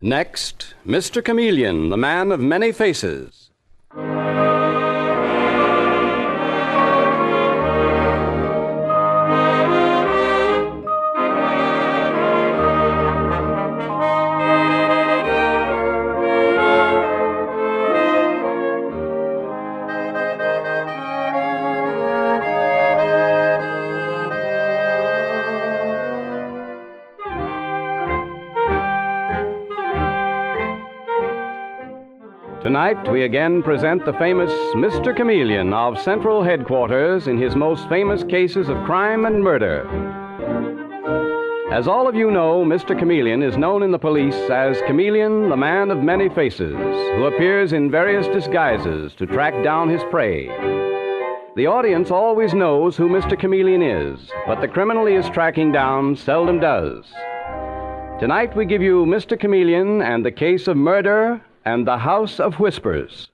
Next, Mr. Chameleon, the man of many faces. Tonight, we again present the famous Mr. Chameleon of Central Headquarters in his most famous cases of crime and murder. As all of you know, Mr. Chameleon is known in the police as Chameleon, the man of many faces, who appears in various disguises to track down his prey. The audience always knows who Mr. Chameleon is, but the criminal he is tracking down seldom does. Tonight, we give you Mr. Chameleon and the case of murder and the House of Whispers.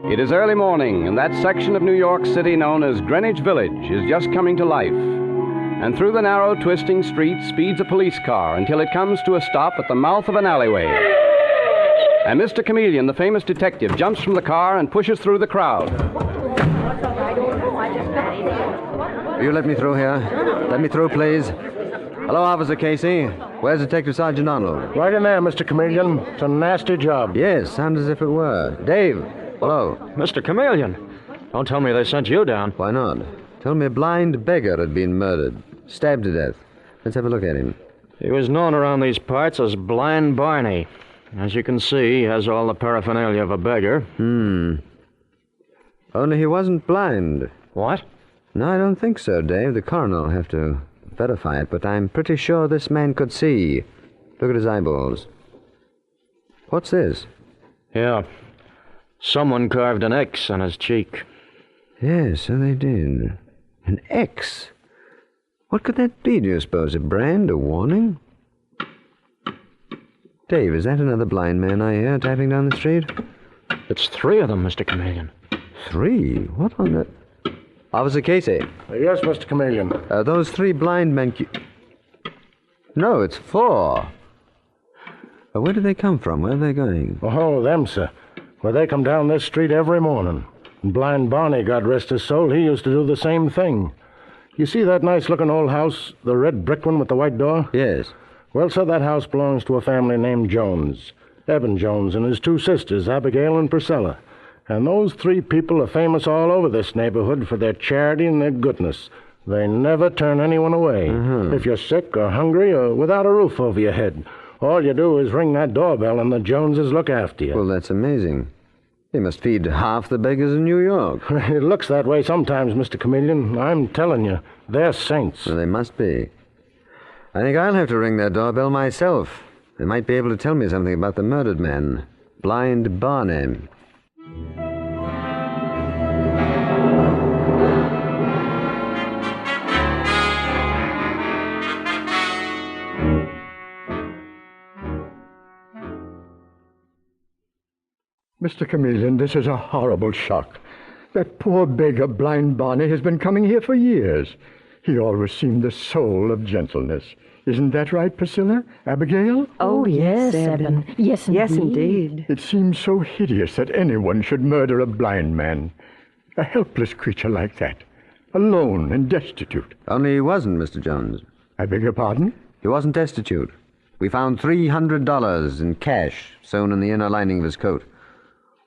It is early morning, and that section of New York City known as Greenwich Village is just coming to life. And through the narrow, twisting street speeds a police car until it comes to a stop at the mouth of an alleyway. And Mr. Chameleon, the famous detective, jumps from the car and pushes through the crowd. Will you let me through here? Let me through, please. Hello, Officer Casey. Where's Detective Sergeant Arnold? Right in there, Mr. Chameleon. It's a nasty job. Yes, sounds as if it were. Dave, hello. Mr. Chameleon, don't tell me they sent you down. Why not? Tell me a blind beggar had been murdered, stabbed to death. Let's have a look at him. He was known around these parts as Blind Barney. As you can see, he has all the paraphernalia of a beggar. Only he wasn't blind. What? No, I don't think so, Dave. The coroner will have to verify it, but I'm pretty sure this man could see. Look at his eyeballs. What's this? Yeah. Someone carved an X on his cheek. Yes, so they did. An X? What could that be, do you suppose? A brand? A warning? Dave, is that another blind man I hear tapping down the street? It's 3 of them, Mr. Chameleon. 3? What on the... Officer Casey. Yes, Mr. Chameleon. Those 3 blind men... No, it's 4. Where did they come from? Where are they going? Oh, them, sir. Well, they come down this street every morning. And Blind Barney, God rest his soul, he used to do the same thing. You see that nice-looking old house, the red brick one with the white door? Yes. Well, sir, that house belongs to a family named Jones. Eben Jones and his 2 sisters, Abigail and Priscilla. And those 3 people are famous all over this neighborhood for their charity and their goodness. They never turn anyone away. If you're sick or hungry or without a roof over your head, all you do is ring that doorbell and the Joneses look after you. Well, that's amazing. They must feed half the beggars in New York. It looks that way sometimes, Mr. Chameleon. I'm telling you, they're saints. Well, they must be. I think I'll have to ring their doorbell myself. They might be able to tell me something about the murdered man, Blind Barney. Mr. Chameleon, this is a horrible shock. That poor beggar, Blind Barney, has been coming here for years. He always seemed the soul of gentleness. Isn't that right, Priscilla? Abigail? Oh, yes, Eben. Yes, indeed. Yes, indeed. It seems so hideous that anyone should murder a blind man. A helpless creature like that. Alone and destitute. Only he wasn't, Mr. Jones. I beg your pardon? He wasn't destitute. We found $300 in cash sewn in the inner lining of his coat.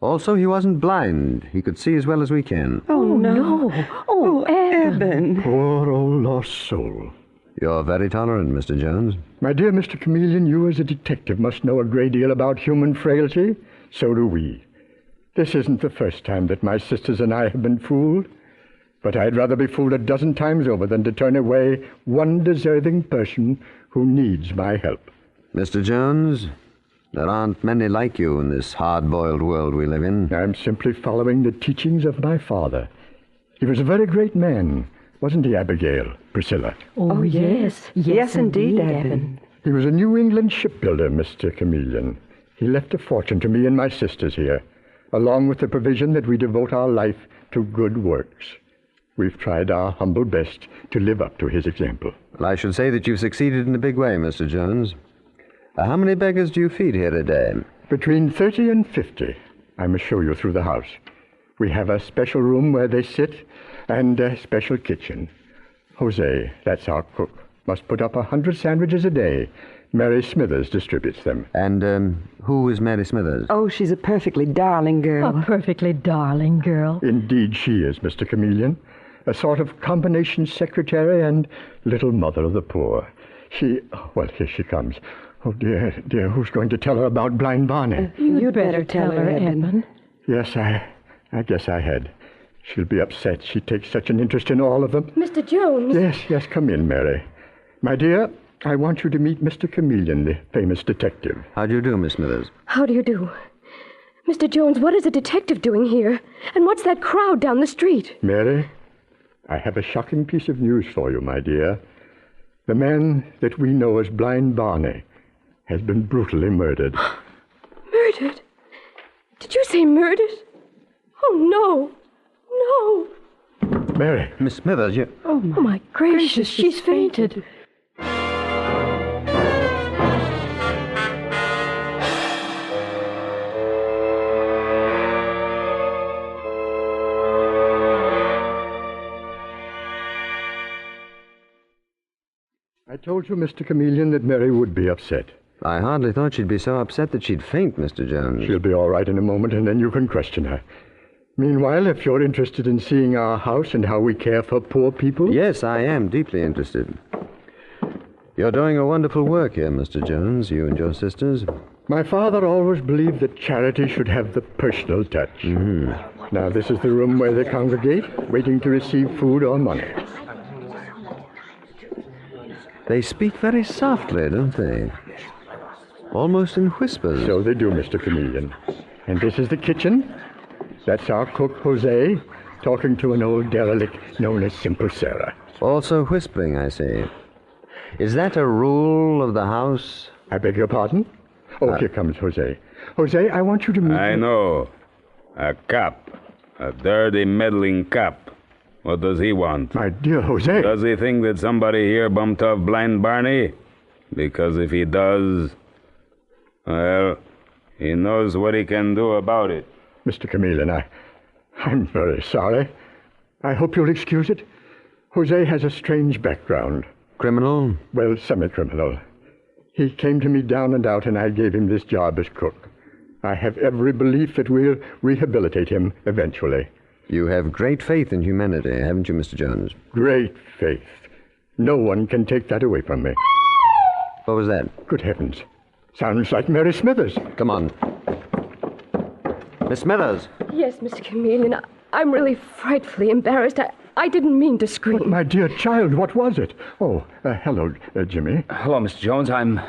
Also, he wasn't blind. He could see as well as we can. Oh, no. Oh, Eben. Poor old lost soul. You're very tolerant, Mr. Jones. My dear Mr. Chameleon, you as a detective must know a great deal about human frailty. So do we. This isn't the first time that my sisters and I have been fooled. But I'd rather be fooled 12 times over than to turn away one deserving person who needs my help. Mr. Jones, there aren't many like you in this hard-boiled world we live in. I'm simply following the teachings of my father. He was a very great man, wasn't he, Abigail, Priscilla? Oh, yes. Yes, indeed, Eben. He was a New England shipbuilder, Mr. Chameleon. He left a fortune to me and my sisters here. along with the provision that we devote our life to good works. We've tried our humble best to live up to his example. Well, I should say that you've succeeded in a big way, Mr. Jones. How many beggars do you feed here a day? Between 30 and 50. I must show you through the house. We have a special room where they sit and a special kitchen. Jose, that's our cook, must put up 100 sandwiches a day. Mary Smithers distributes them. And who is Mary Smithers? Oh, she's a perfectly darling girl. A perfectly darling girl. Indeed she is, Mr. Chameleon. A sort of combination secretary and little mother of the poor. Well, here she comes. Oh, dear, who's going to tell her about Blind Barney? You'd better tell her, Eben. Yes, I guess I had. She'll be upset. She takes such an interest in all of them. Mr. Jones. Yes, come in, Mary. My dear, I want you to meet Mr. Chameleon, the famous detective. How do you do, Miss Smithers? How do you do? Mr. Jones, what is a detective doing here? And what's that crowd down the street? Mary, I have a shocking piece of news for you, my dear. The man that we know as Blind Barney has been brutally murdered. Murdered? Did you say murdered? Oh, no. Mary. Miss Smithers, you... Oh, my gracious, she's fainted. I told you, Mr. Chameleon, that Mary would be upset. I hardly thought she'd be so upset that she'd faint, Mr. Jones. She'll be all right in a moment, and then you can question her. Meanwhile, if you're interested in seeing our house and how we care for poor people... Yes, I am deeply interested. You're doing a wonderful work here, Mr. Jones, you and your sisters. My father always believed that charity should have the personal touch. Mm-hmm. Now, this is the room where they congregate, waiting to receive food or money. They speak very softly, don't they? Almost in whispers. So they do, Mr. Chameleon. And this is the kitchen. That's our cook, Jose, talking to an old derelict known as Simple Sarah. Also whispering, I see. Is that a rule of the house? I beg your pardon? Oh, here comes Jose. Jose, I want you to meet... I know. A cop. A dirty, meddling cop. What does he want? My dear Jose... Does he think that somebody here bumped off Blind Barney? Because if he does... well, he knows what he can do about it. Mr. Chameleon, I'm very sorry. I hope you'll excuse it. Jose has a strange background. Criminal? Well, semi-criminal. He came to me down and out, and I gave him this job as cook. I have every belief that we'll rehabilitate him eventually. You have great faith in humanity, haven't you, Mr. Jones? Great faith. No one can take that away from me. What was that? Good heavens. Sounds like Mary Smithers. Come on. Miss Smithers. Yes, Mr. Chameleon, I'm really frightfully embarrassed. I didn't mean to scream. But my dear child, what was it? Oh, hello, Jimmy. Hello, Mr. Jones. I'm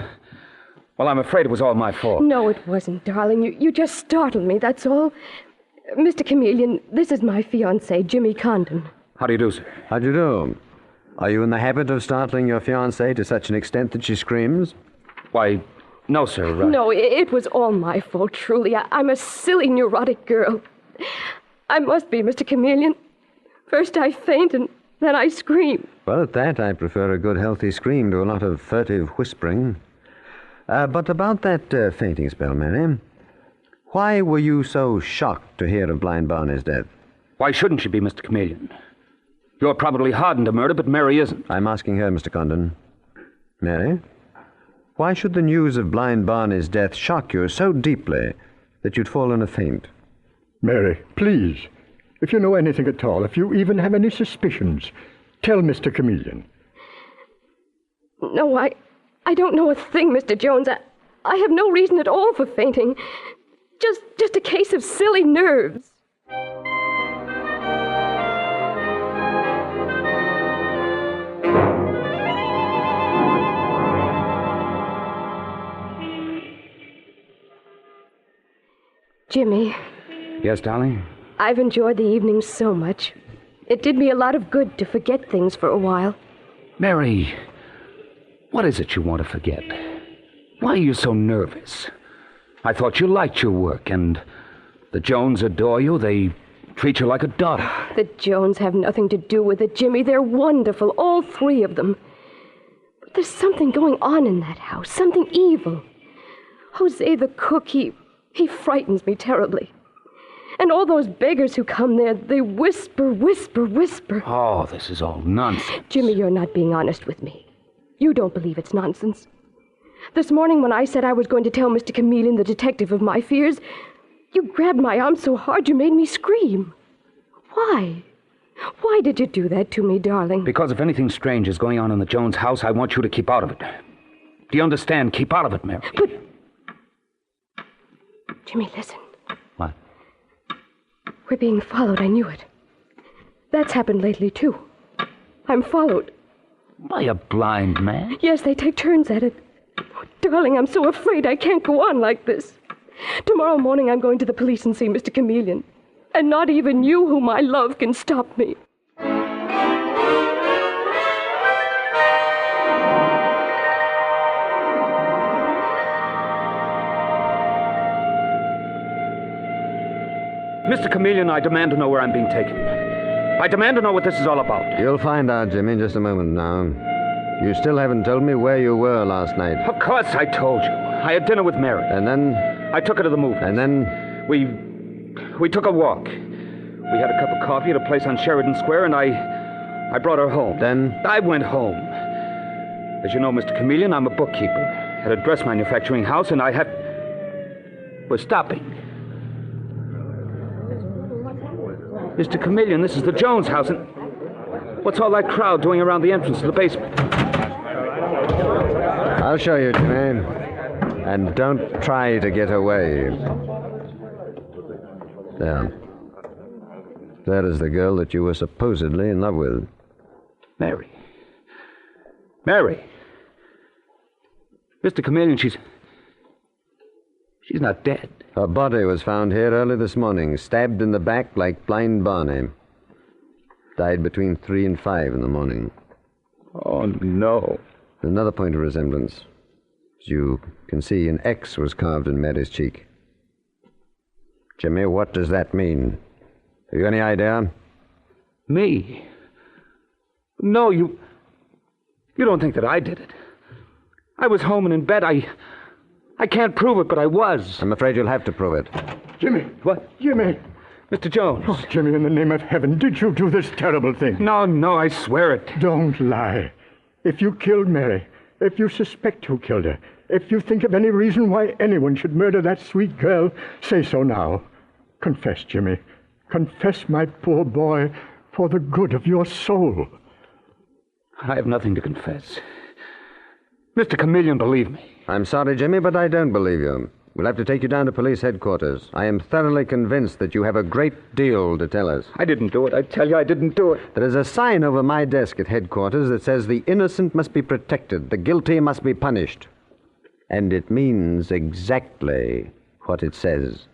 afraid it was all my fault. No, it wasn't, darling. You just startled me, that's all. Mr. Chameleon, this is my fiancé, Jimmy Condon. How do you do, sir? How do you do? Are you in the habit of startling your fiancée to such an extent that she screams? Why, no, sir. No, it was all my fault, truly. I'm a silly, neurotic girl. I must be, Mr. Chameleon. First I faint, and then I scream. Well, at that, I prefer a good, healthy scream to a lot of furtive whispering. But about that fainting spell, Mary, why were you so shocked to hear of Blind Barney's death? Why shouldn't she be, Mr. Chameleon? You're probably hardened to murder, but Mary isn't. I'm asking her, Mr. Condon. Mary, why should the news of Blind Barney's death shock you so deeply that you'd fall in a faint? Mary, please, if you know anything at all, if you even have any suspicions, tell Mr. Chameleon. No, I don't know a thing, Mr. Jones. I have no reason at all for fainting. Just a case of silly nerves. Jimmy. Yes, darling? I've enjoyed the evening so much. It did me a lot of good to forget things for a while. Mary, what is it you want to forget? Why are you so nervous? I thought you liked your work, and The Jones adore you. They treat you like a daughter. The Jones have nothing to do with it, Jimmy. They're wonderful, all three of them. But there's something going on in that house, something evil. Jose, the cook, he frightens me terribly. And all those beggars who come there, they whisper, whisper, whisper. Oh, this is all nonsense. Jimmy, you're not being honest with me. You don't believe it's nonsense. This morning when I said I was going to tell Mr. Chameleon, the detective, of my fears, you grabbed my arm so hard you made me scream. Why? Why did you do that to me, darling? Because if anything strange is going on in the Jones house, I want you to keep out of it. Do you understand? Keep out of it, Mary. But... Jimmy, listen. What? We're being followed. I knew it. That's happened lately, too. I'm followed. By a blind man? Yes, they take turns at it. Oh, darling, I'm so afraid I can't go on like this. Tomorrow morning I'm going to the police and see Mr. Chameleon. And not even you, whom I love, can stop me. Mr. Chameleon, I demand to know where I'm being taken. I demand to know what this is all about. You'll find out, Jimmy, in just a moment now. You still haven't told me where you were last night. Of course I told you. I had dinner with Mary. And then? I took her to the movies. And then? We took a walk. We had a cup of coffee at a place on Sheridan Square, and I brought her home. Then? I went home. As you know, Mr. Chameleon, I'm a bookkeeper at a dress manufacturing house, and We're stopping. Mr. Chameleon, this is the Jones house, and what's all that crowd doing around the entrance to the basement? I'll show you, Jimmy. And don't try to get away. There. That is the girl that you were supposedly in love with. Mary. Mary. Mr. Chameleon, she's not dead. Her body was found here early this morning, stabbed in the back like Blind Barney. Died between 3 and 5 in the morning. Oh, no. Another point of resemblance. As you can see, an X was carved in Mary's cheek. Jimmy, what does that mean? Have you any idea? Me? No, you don't think that I did it. I was home and in bed. I can't prove it, but I was. I'm afraid you'll have to prove it. Jimmy! What? Jimmy! Mr. Jones. Oh, Jimmy, in the name of heaven, did you do this terrible thing? No, I swear it. Don't lie. If you killed Mary, if you suspect who killed her, if you think of any reason why anyone should murder that sweet girl, say so now. Confess, Jimmy. Confess, my poor boy, for the good of your soul. I have nothing to confess. Mr. Chameleon, believe me. I'm sorry, Jimmy, but I don't believe you. We'll have to take you down to police headquarters. I am thoroughly convinced that you have a great deal to tell us. I didn't do it. I tell you, I didn't do it. There is a sign over my desk at headquarters that says the innocent must be protected, the guilty must be punished. And it means exactly what it says.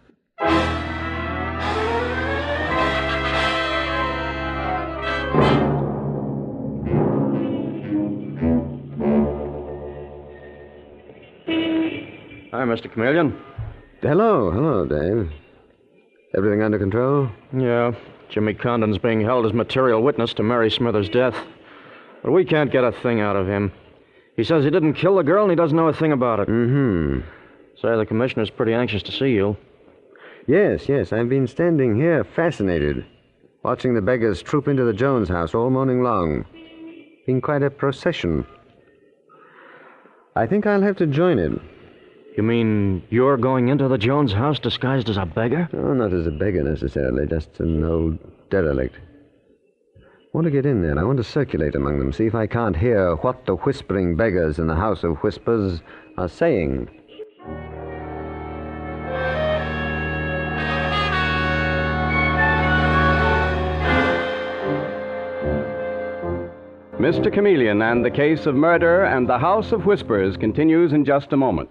Hi, Mr. Chameleon. Hello, Dave. Everything under control? Yeah, Jimmy Condon's being held as material witness to Mary Smither's death. But we can't get a thing out of him. He says he didn't kill the girl and he doesn't know a thing about it. Mm-hmm. Say, the commissioner's pretty anxious to see you. Yes, I've been standing here fascinated, watching the beggars troop into the Jones house all morning long. Been quite a procession. I think I'll have to join it. You mean you're going into the Jones house disguised as a beggar? Oh, not as a beggar necessarily, just an old derelict. I want to get in there. I want to circulate among them, see if I can't hear what the whispering beggars in the House of Whispers are saying. Mr. Chameleon and the Case of Murder and the House of Whispers continues in just a moment.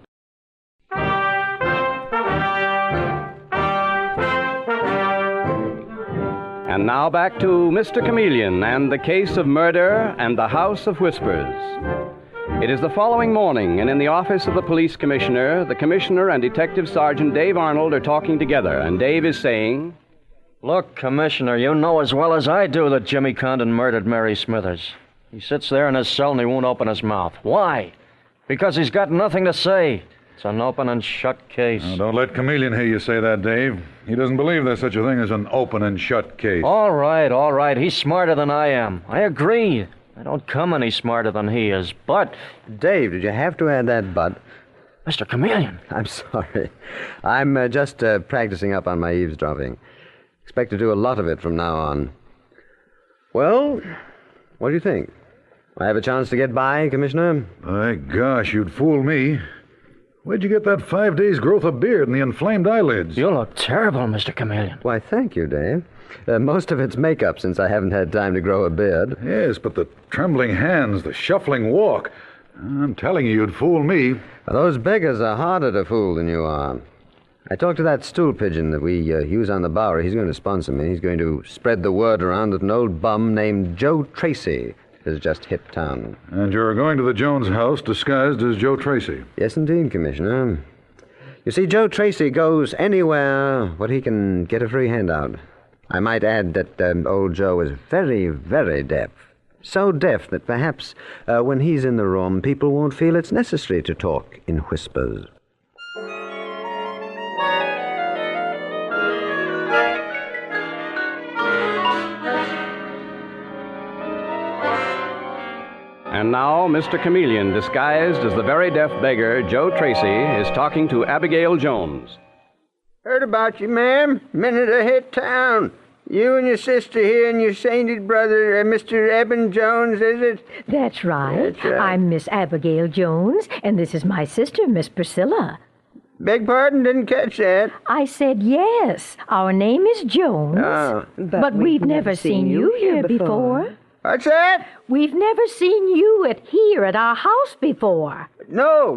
And now back to Mr. Chameleon and the Case of Murder and the House of Whispers. It is the following morning, and in the office of the police commissioner, the commissioner and Detective Sergeant Dave Arnold are talking together, and Dave is saying, Look, Commissioner, you know as well as I do that Jimmy Condon murdered Mary Smithers. He sits there in his cell and he won't open his mouth. Why? Because he's got nothing to say. It's an open and shut case. Now, don't let Chameleon hear you say that, Dave. He doesn't believe there's such a thing as an open and shut case. All right. He's smarter than I am. I agree. I don't come any smarter than he is, but... Dave, did you have to add that but? Mr. Chameleon. I'm sorry. I'm just practicing up on my eavesdropping. Expect to do a lot of it from now on. Well, what do you think? I have a chance to get by, Commissioner? My gosh, you'd fool me. Where'd you get that 5 days' growth of beard and the inflamed eyelids? You look terrible, Mr. Chameleon. Why, thank you, Dave. Most of it's makeup since I haven't had time to grow a beard. Yes, but the trembling hands, the shuffling walk. I'm telling you, you'd fool me. Those beggars are harder to fool than you are. I talked to that stool pigeon that we use on the Bowery. He's going to sponsor me. He's going to spread the word around that an old bum named Joe Tracy has just hit town. And you're going to the Jones house disguised as Joe Tracy? Yes, indeed, Commissioner. You see, Joe Tracy goes anywhere where he can get a free handout. I might add that old Joe is very, very deaf. So deaf that perhaps when he's in the room, people won't feel it's necessary to talk in whispers. And now, Mr. Chameleon, disguised as the very deaf beggar, Joe Tracy, is talking to Abigail Jones. Heard about you, ma'am. Minute I hit town. You and your sister here and your sainted brother, Mr. Eben Jones, is it? That's right. That's right. I'm Miss Abigail Jones, and this is my sister, Miss Priscilla. Beg pardon, didn't catch that. I said yes. Our name is Jones. Oh. But we've never seen you here before. What's that? We've never seen you here at our house before. No.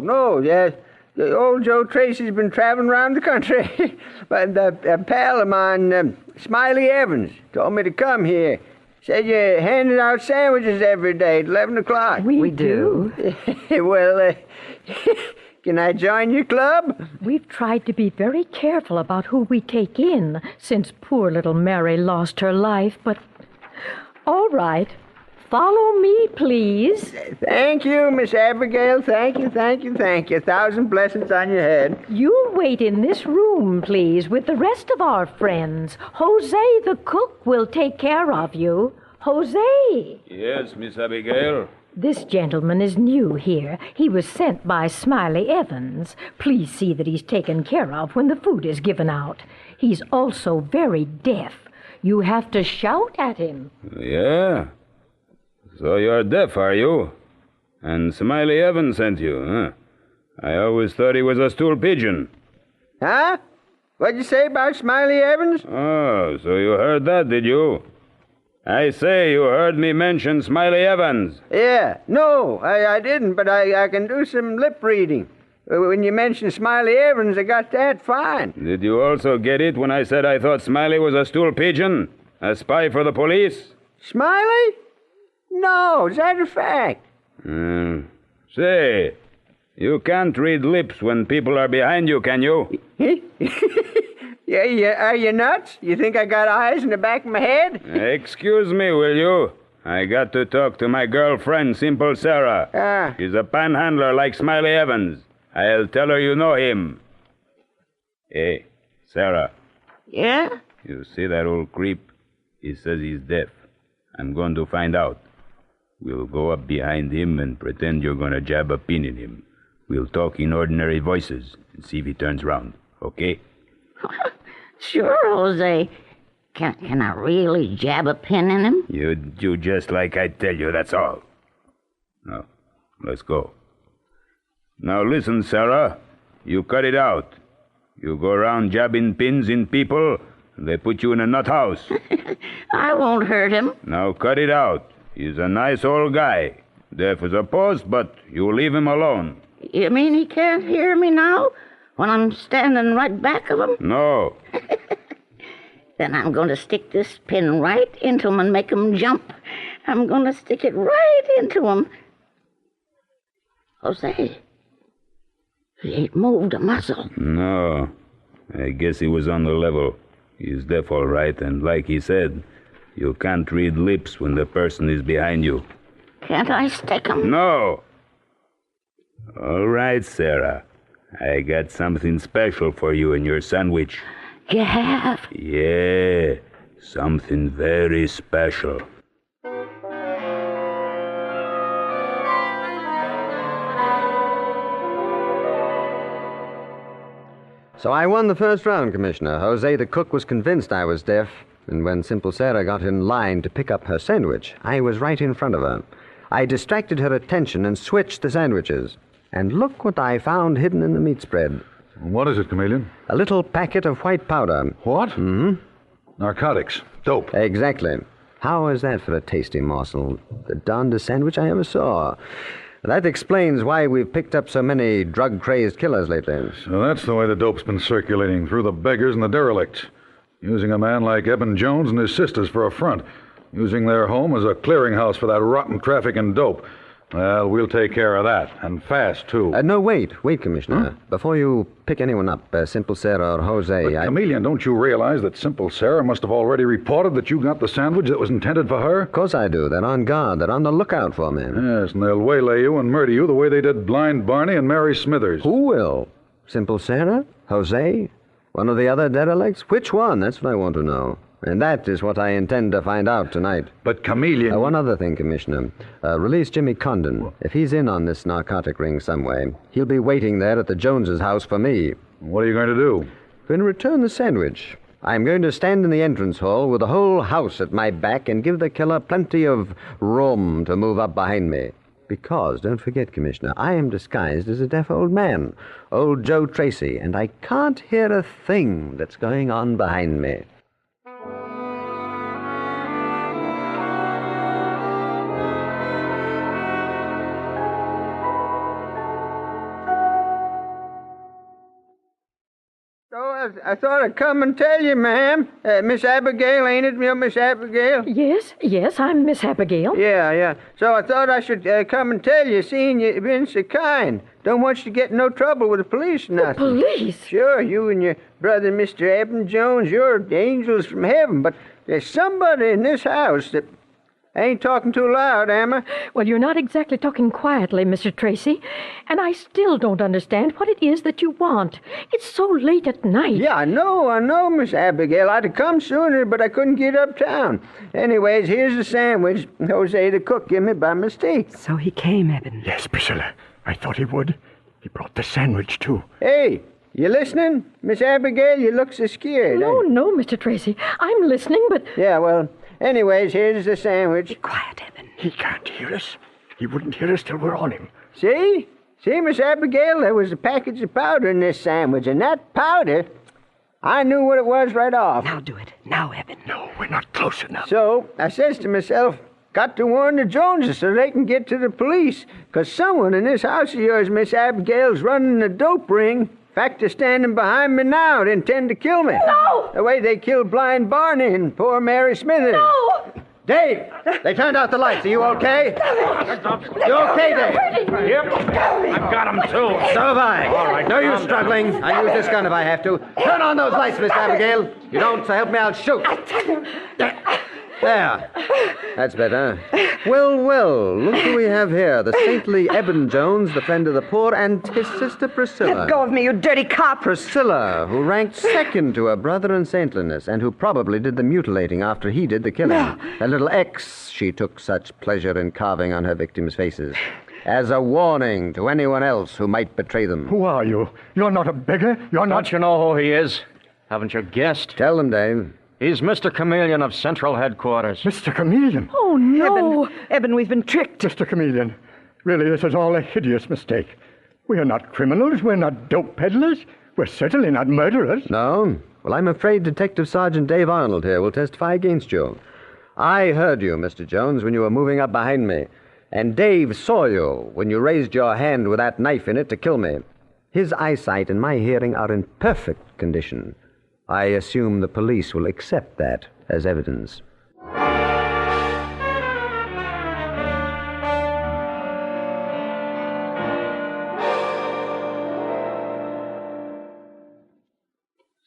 The old Joe Tracy's been traveling around the country. But a pal of mine, Smiley Evans, told me to come here. Said you handed out sandwiches every day at 11 o'clock. We do. Well, can I join your club? We've tried to be very careful about who we take in since poor little Mary lost her life, but... All right. Follow me, please. Thank you, Miss Abigail. Thank you. 1,000 blessings on your head. You'll wait in this room, please, with the rest of our friends. Jose, the cook, will take care of you. Jose. Yes, Miss Abigail. This gentleman is new here. He was sent by Smiley Evans. Please see that he's taken care of when the food is given out. He's also very deaf. You have to shout at him. Yeah? So you're deaf, are you? And Smiley Evans sent you, huh? I always thought he was a stool pigeon. Huh? What'd you say about Smiley Evans? Oh, so you heard that, did you? I say you heard me mention Smiley Evans. Yeah. No, I didn't, but I can do some lip reading. When you mentioned Smiley Evans, I got that fine. Did you also get it when I said I thought Smiley was a stool pigeon? A spy for the police? Smiley? No, is that a fact? Say, you can't read lips when people are behind you, can you? Yeah, are you nuts? You think I got eyes in the back of my head? Excuse me, will you? I got to talk to my girlfriend, Simple Sarah. She's a panhandler like Smiley Evans. I'll tell her you know him. Hey, Sarah. Yeah? You see that old creep? He says he's deaf. I'm going to find out. We'll go up behind him and pretend you're going to jab a pin in him. We'll talk in ordinary voices and see if he turns round, okay? Sure, Jose. Can I really jab a pin in him? You do just like I tell you, that's all. Now, let's go. Now listen, Sarah. You cut it out. You go around jabbing pins in people, and they put you in a nut house. I won't hurt him. Now cut it out. He's a nice old guy. Deaf as a post, but you leave him alone. You mean he can't hear me now, when I'm standing right back of him? No. Then I'm going to stick this pin right into him and make him jump. I'm going to stick it right into him. Jose, he ain't moved a muscle. No. I guess he was on the level. He's deaf all right, and like he said, you can't read lips when the person is behind you. Can't I stick him? No. All right, Sarah. I got something special for you in your sandwich. You have? Yeah, something very special. So I won the first round, Commissioner. Jose the cook was convinced I was deaf, and when Simple Sarah got in line to pick up her sandwich, I was right in front of her. I distracted her attention and switched the sandwiches. And look what I found hidden in the meat spread. What is it, Chameleon? A little packet of white powder. What? Mm-hmm. Narcotics. Dope. Exactly. How is that for a tasty morsel? The darndest sandwich I ever saw. That explains why we've picked up so many drug-crazed killers lately. So that's the way the dope's been circulating, through the beggars and the derelicts. Using a man like Eben Jones and his sisters for a front. Using their home as a clearinghouse for that rotten traffic in dope. Well, we'll take care of that, and fast, too. No, wait, Commissioner. Huh? Before you pick anyone up, Simple Sarah or Jose, But Chameleon, don't you realize that Simple Sarah must have already reported that you got the sandwich that was intended for her? Of course I do. They're on guard. They're on the lookout for me. Yes, and they'll waylay you and murder you the way they did Blind Barney and Mary Smithers. Who will? Simple Sarah? Jose? One of the other derelicts? Which one? That's what I want to know. And that is what I intend to find out tonight. But Chameleon... one other thing, Commissioner. Release Jimmy Condon. If he's in on this narcotic ring some way, he'll be waiting there at the Joneses' house for me. What are you going to do? I'm going to return the sandwich. I'm going to stand in the entrance hall with the whole house at my back and give the killer plenty of room to move up behind me. Because, don't forget, Commissioner, I am disguised as a deaf old man, old Joe Tracy, and I can't hear a thing that's going on behind me. I thought I'd come and tell you, ma'am. Miss Abigail, ain't it, Miss Abigail? Yes, I'm Miss Abigail. Yeah. So I thought I should come and tell you, seeing you've been so kind. Don't want you to get in no trouble with the police or nothing. The police? Sure, you and your brother, Mr. Eben Jones, you're angels from heaven, but there's somebody in this house that... I ain't talking too loud, am I? Well, you're not exactly talking quietly, Mr. Tracy. And I still don't understand what it is that you want. It's so late at night. Yeah, I know, Miss Abigail. I'd have come sooner, but I couldn't get uptown. Anyways, here's the sandwich Jose the cook gave me by mistake. So he came, Eben? Yes, Priscilla. I thought he would. He brought the sandwich, too. Hey, you listening? Miss Abigail, you look so scared. No, Mr. Tracy. I'm listening, but... Yeah, well... Anyways, here's the sandwich. Be quiet, Eben. He can't hear us. He wouldn't hear us till we're on him. See, Miss Abigail, there was a package of powder in this sandwich, and that powder, I knew what it was right off. Now do it. Now, Eben. No, we're not close enough. So, I says to myself, got to warn the Joneses so they can get to the police, 'cause someone in this house of yours, Miss Abigail's running a dope ring. In fact, they're standing behind me now. They intend to kill me. No! The way they killed Blind Barney and poor Mary Smithers. No! Dave! They turned out the lights. Are you okay? You okay, Dave? Yep. I've got him, too. So have I. All right. No use struggling. I'll use this gun if I have to. Turn on those lights, Miss Abigail. You don't, so help me, I'll shoot. There. That's better. Well, look who we have here. The saintly Eben Jones, the friend of the poor, and his sister Priscilla. Let go of me, you dirty cop. Priscilla, who ranked second to her brother in saintliness, and who probably did the mutilating after he did the killing. A little X she took such pleasure in carving on her victims' faces, as a warning to anyone else who might betray them. Who are you? You're not a beggar. You're not... Don't you know who he is? Haven't you guessed? Tell them, Dave. He's Mr. Chameleon of Central Headquarters. Mr. Chameleon? Oh, no. Eben, we've been tricked. Mr. Chameleon, really, this is all a hideous mistake. We are not criminals. We're not dope peddlers. We're certainly not murderers. No? Well, I'm afraid Detective Sergeant Dave Arnold here will testify against you. I heard you, Mr. Jones, when you were moving up behind me. And Dave saw you when you raised your hand with that knife in it to kill me. His eyesight and my hearing are in perfect condition. I assume the police will accept that as evidence.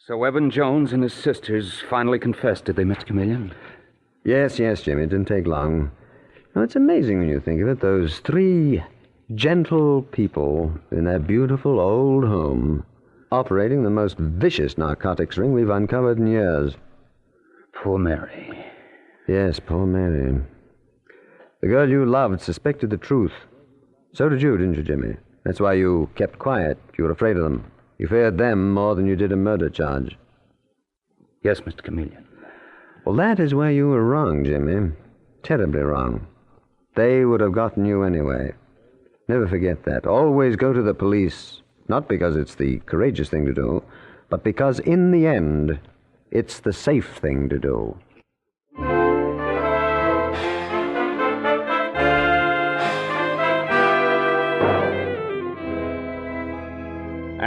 So Evan Jones and his sisters finally confessed, did they, Mr. Chameleon? Yes, Jimmy. It didn't take long. Now, it's amazing when you think of it. Those three gentle people in that beautiful old home operating the most vicious narcotics ring we've uncovered in years. Poor Mary. Yes, poor Mary. The girl you loved suspected the truth. So did you, didn't you, Jimmy? That's why you kept quiet. You were afraid of them. You feared them more than you did a murder charge. Yes, Mr. Chameleon. Well, that is where you were wrong, Jimmy. Terribly wrong. They would have gotten you anyway. Never forget that. Always go to the police, not because it's the courageous thing to do, but because in the end, it's the safe thing to do.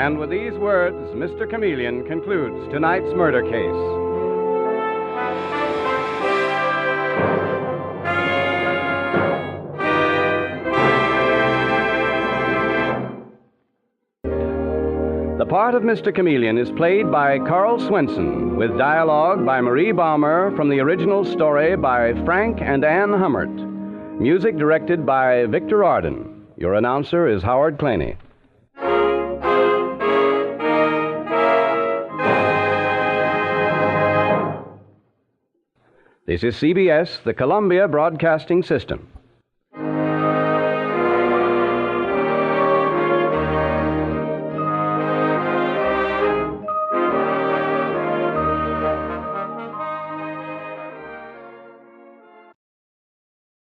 And with these words, Mr. Chameleon concludes tonight's murder case. The part of Mr. Chameleon is played by Carl Swenson, with dialogue by Marie Baumer from the original story by Frank and Ann Hummert. Music directed by Victor Arden. Your announcer is Howard Claney. This is CBS, the Columbia Broadcasting System.